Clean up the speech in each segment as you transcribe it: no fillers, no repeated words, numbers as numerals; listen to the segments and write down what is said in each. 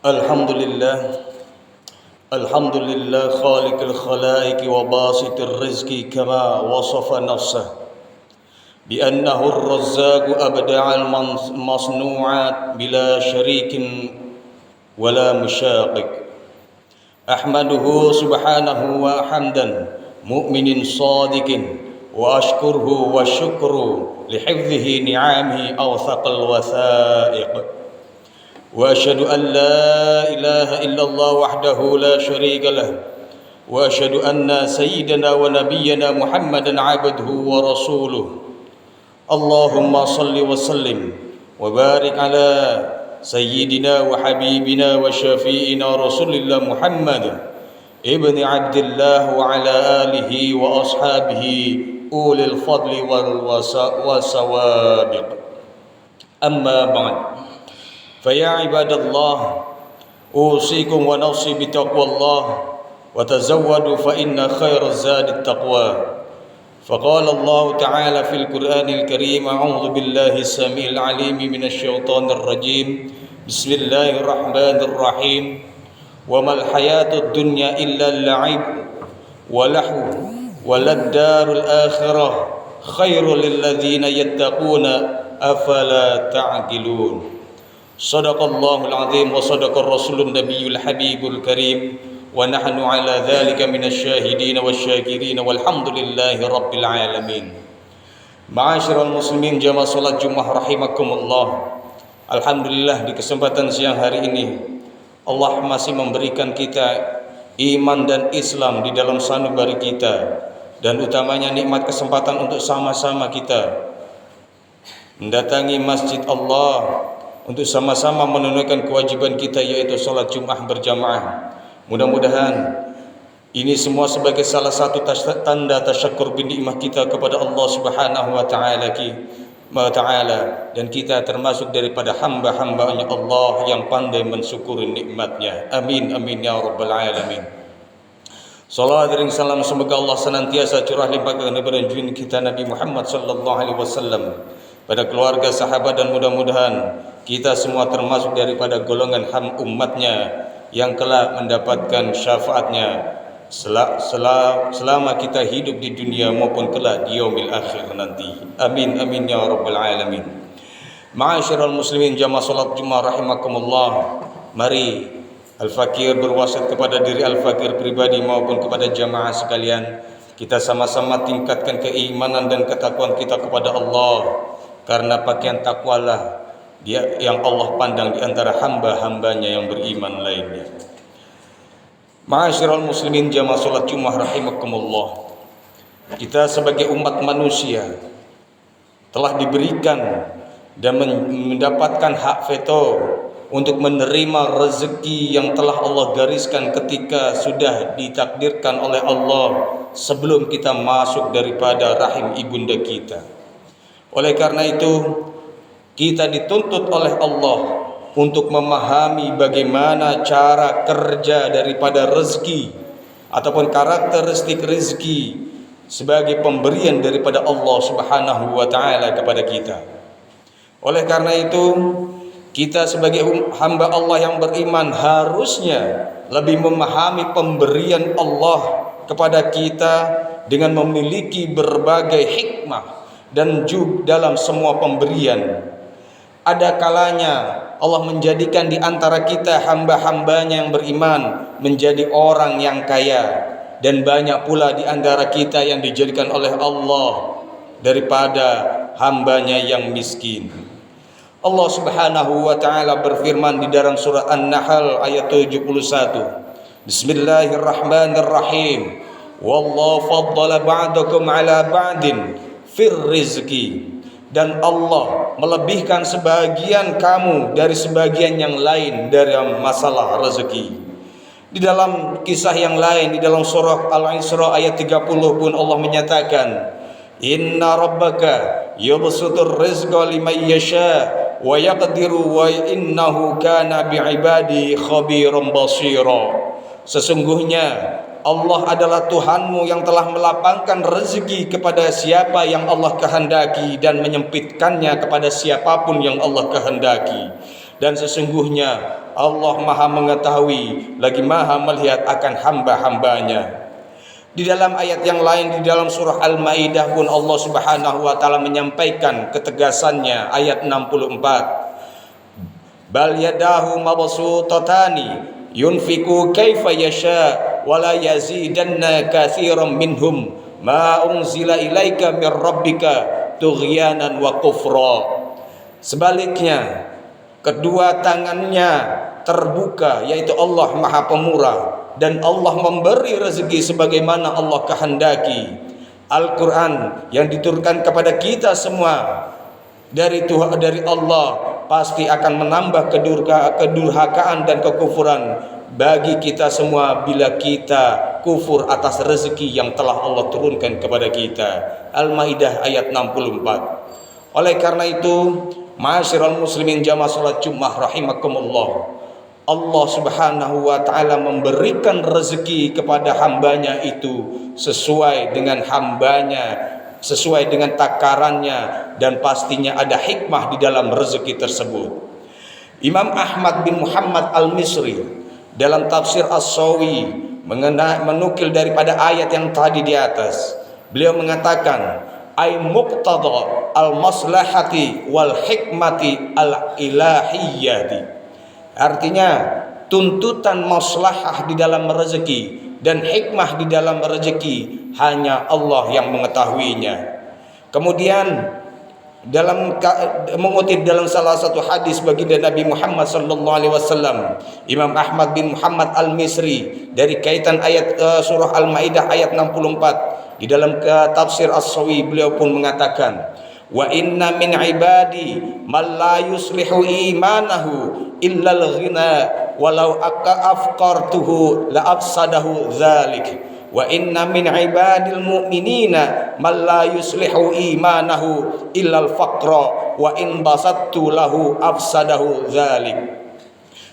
الحمد لله الحمد لله خالق الخلائق وباسط الرزق كما وصف نفسه بأنه الرزاق أبدع المصنوعات بلا شريك ولا مشاقق. أحمده سبحانه وحمدا مؤمن صادق وأشكره والشكر لحفظه نعمه أوثق الوثائق. وأشهد أن لا إله إلا الله وحده لا شريك له وأشهد أن سيدنا ونبينا محمدا عبده ورسوله. اللهم صل وسلم وبارك على سيدنا وحبيبنا وشفيعنا رسول الله محمد ابن عبد الله وعلى آله وأصحابه أولي الفضل والسوابق. أما بعد، فيا عباد الله، أوصيكم ونوصي بتقوى الله، وتزودوا فإن خير الزاد التقوى. فقال الله تعالى في القرآن الكريم: أعوذ بالله السميع العليم من الشيطان الرجيم، بسم الله الرحمن الرحيم: وما الحياة الدنيا إلا اللعب ولهو وللدار الآخرة خير للذين يتقون أفلا تعقلون. صدق الله العظيم وصدق الرسول النبي الحبيب الكريم ونحن على ذلك من الشاهدين والشاكرين والحمد لله رب العالمين. Ma'asyiral muslimin jamaah salat Jumat rahimakumullah. Alhamdulillah, di kesempatan siang hari ini Allah masih memberikan kita iman dan Islam di dalam sanubari kita, dan utamanya nikmat kesempatan untuk sama-sama kita mendatangi masjid Allah untuk sama-sama menunaikan kewajiban kita, yaitu salat Jumat berjamaah. Mudah-mudahan ini semua sebagai salah satu tanda tasyakkur binikmah kita kepada Allah Subhanahu wa taala, dan kita termasuk daripada hamba-hambanya Allah yang pandai mensyukuri nikmatnya. Amin amin ya rabbal alamin. Salawat dan salam semoga Allah senantiasa curah limpahkan kepada junjungan kita Nabi Muhammad sallallahu alaihi wasallam, pada keluarga, sahabat, dan mudah-mudahan kita semua termasuk daripada golongan umatnya yang kelak mendapatkan syafaatnya selama kita hidup di dunia maupun kelak di yaumil akhir nanti. Amin amin ya rabbal alamin. Ma'asyiral muslimin jamaah salat Jumat rahimakumullah. Mari Al-Fakir berwasiat kepada diri Al-Fakir pribadi maupun kepada jamaah sekalian, kita sama-sama tingkatkan keimanan dan ketakwaan kita kepada Allah, karena pakaian takwalah dia yang Allah pandang di antara hamba-hambanya yang beriman lainnya. Ma'asyiral muslimin jamaah salat Jumat rahimakumullah. Kita sebagai umat manusia telah diberikan dan mendapatkan hak veto untuk menerima rezeki yang telah Allah gariskan ketika sudah ditakdirkan oleh Allah sebelum kita masuk daripada rahim ibunda kita. Oleh karena itu, kita dituntut oleh Allah untuk memahami bagaimana cara kerja daripada rezeki ataupun karakteristik rezeki sebagai pemberian daripada Allah Subhanahu wa taala kepada kita. Oleh karena itu, kita sebagai hamba Allah yang beriman harusnya lebih memahami pemberian Allah kepada kita dengan memiliki berbagai hikmah dan juga dalam semua pemberian. Ada kalanya Allah menjadikan di antara kita hamba-hambanya yang beriman menjadi orang yang kaya, dan banyak pula di antara kita yang dijadikan oleh Allah daripada hambanya yang miskin. Allah Subhanahu wa taala berfirman di dalam surah An-Nahl ayat 71. Bismillahirrahmanirrahim. Wallahu faddala ba'dakum 'ala ba'din fir rizqi. Dan Allah melebihkan sebagian kamu dari sebagian yang lain dalam masalah rezeki. Di dalam kisah yang lain, di dalam surah Al-Isra ayat 30 pun Allah menyatakan, Inna rabbaka yubsutur rizqa liman yasha wa yaqdiru wa innahu kana bi'ibadi khabiran basira. Sesungguhnya Allah adalah Tuhanmu yang telah melapangkan rezeki kepada siapa yang Allah kehendaki dan menyempitkannya kepada siapapun yang Allah kehendaki. dan sesungguhnya Allah Maha mengetahui lagi Maha melihat akan hamba-hambanya. Di dalam ayat yang lain di dalam surah Al-Maidah pun Allah Subhanahu wa taala menyampaikan ketegasannya, ayat 64. Bal yadahu mabsutatani yunfiku kaifa yasha wala yazidanna katsiran minhum ma unzila ilaika mir rabbika tughyanan wa kufra. Sebaliknya, kedua tangannya terbuka, yaitu Allah Maha Pemurah, dan Allah memberi rezeki sebagaimana Allah kehendaki. Al-Quran yang diturunkan kepada kita semua dari Tuhan, dari Allah, pasti akan menambah kedurhakaan dan kekufuran bagi kita semua bila kita kufur atas rezeki yang telah Allah turunkan kepada kita. Al-Maidah ayat 64. Oleh karena itu, ma'asyiral muslimin jamaah salat Jumat rahimakumullah, Allah Subhanahu wa taala memberikan rezeki kepada hambanya itu sesuai dengan hambanya, sesuai dengan takarannya, dan pastinya ada hikmah di dalam rezeki tersebut. Imam Ahmad bin Muhammad al-Misri dalam tafsir As-Sawi menukil daripada ayat yang tadi di atas. Beliau mengatakan, ay muqtada al-maslahati wal hikmati al-ilahiyyati. Artinya, tuntutan maslahah di dalam rezeki dan hikmah di dalam rezeki hanya Allah yang mengetahuinya. Kemudian dalam mengutip dalam salah satu hadis baginda Nabi Muhammad sallallahu alaihi wasallam, Imam Ahmad bin Muhammad al-Misri dari kaitan ayat surah Al-Maidah ayat 64 di dalam tafsir As-Sawi, beliau pun mengatakan, wa inna min ibadi man la yuslihu imanahu illa al-ghina walau afqartuhu la afsadahu dzalik wa inna min ibadil mu'minina man la yuslihu imanahu illa al-faqra wa in basattu lahu afsadahu dzalik.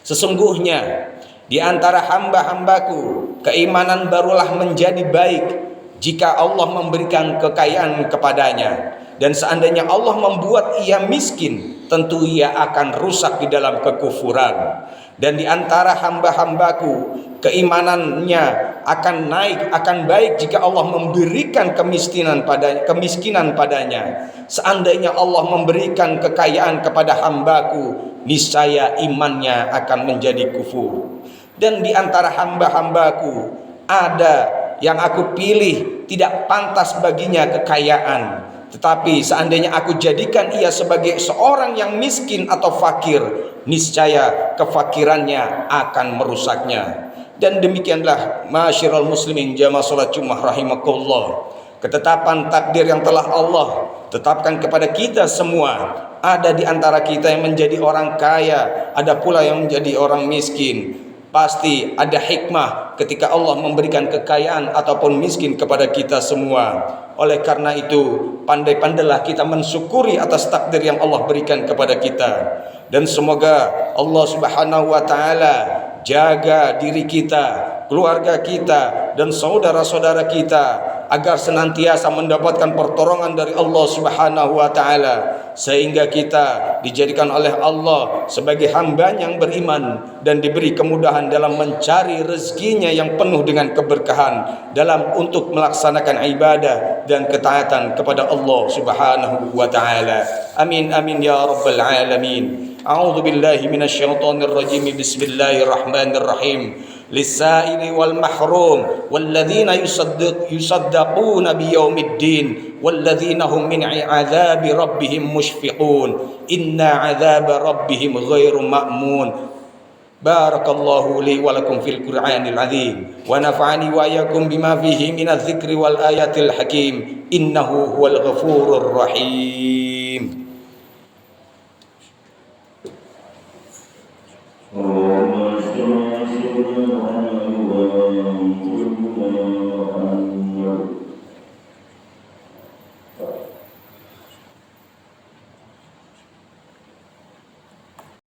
Sesungguhnya di antara hamba-hambaku keimanan barulah menjadi baik jika Allah memberikan kekayaan kepadanya, dan seandainya Allah membuat ia miskin, tentu ia akan rusak di dalam kekufuran. Dan di antara hamba-hambaku keimanannya akan naik, akan baik jika Allah memberikan kemiskinan padanya. Seandainya Allah memberikan kekayaan kepada hambaku, niscaya imannya akan menjadi kufur. Dan di antara hamba-hambaku ada yang aku pilih tidak pantas baginya kekayaan, tetapi seandainya aku jadikan ia sebagai seorang yang miskin atau fakir, niscaya kefakirannya akan merusaknya. Dan demikianlah ma'asyiral muslimin jamaah salat Jumat rahimakumullah, ketetapan takdir yang telah Allah tetapkan kepada kita semua. Ada di antara kita yang menjadi orang kaya, ada pula yang menjadi orang miskin. Pasti ada hikmah ketika Allah memberikan kekayaan ataupun miskin kepada kita semua. Oleh karena itu, pandai-pandailah kita mensyukuri atas takdir yang Allah berikan kepada kita. Dan semoga Allah Subhanahu wa taala jaga diri kita, keluarga kita, dan saudara-saudara kita agar senantiasa mendapatkan pertolongan dari Allah Subhanahu wa taala, sehingga kita dijadikan oleh Allah sebagai hamba yang beriman dan diberi kemudahan dalam mencari rezekinya yang penuh dengan keberkahan dalam untuk melaksanakan ibadah dan ketaatan kepada Allah Subhanahu wa taala. Amin amin ya rabbal alamin. A'udzu billahi minasyaitonir rajim. Bismillahirrahmanirrahim. Lis-sa'ili wal mahrum walladzina yusaddaquna biyaumiddin walladzina hum min 'adzabi rabbihim mushfiqun. Inna 'adzaba rabbihim ghairu ma'mun. Barakallahu li wa lakum fil Qur'anil 'azim wa nafa'ani wa iyyakum bima fihi minadz dzikri wal ayatil hakim. Innahu huwal ghafurur rahim. اللهم صل على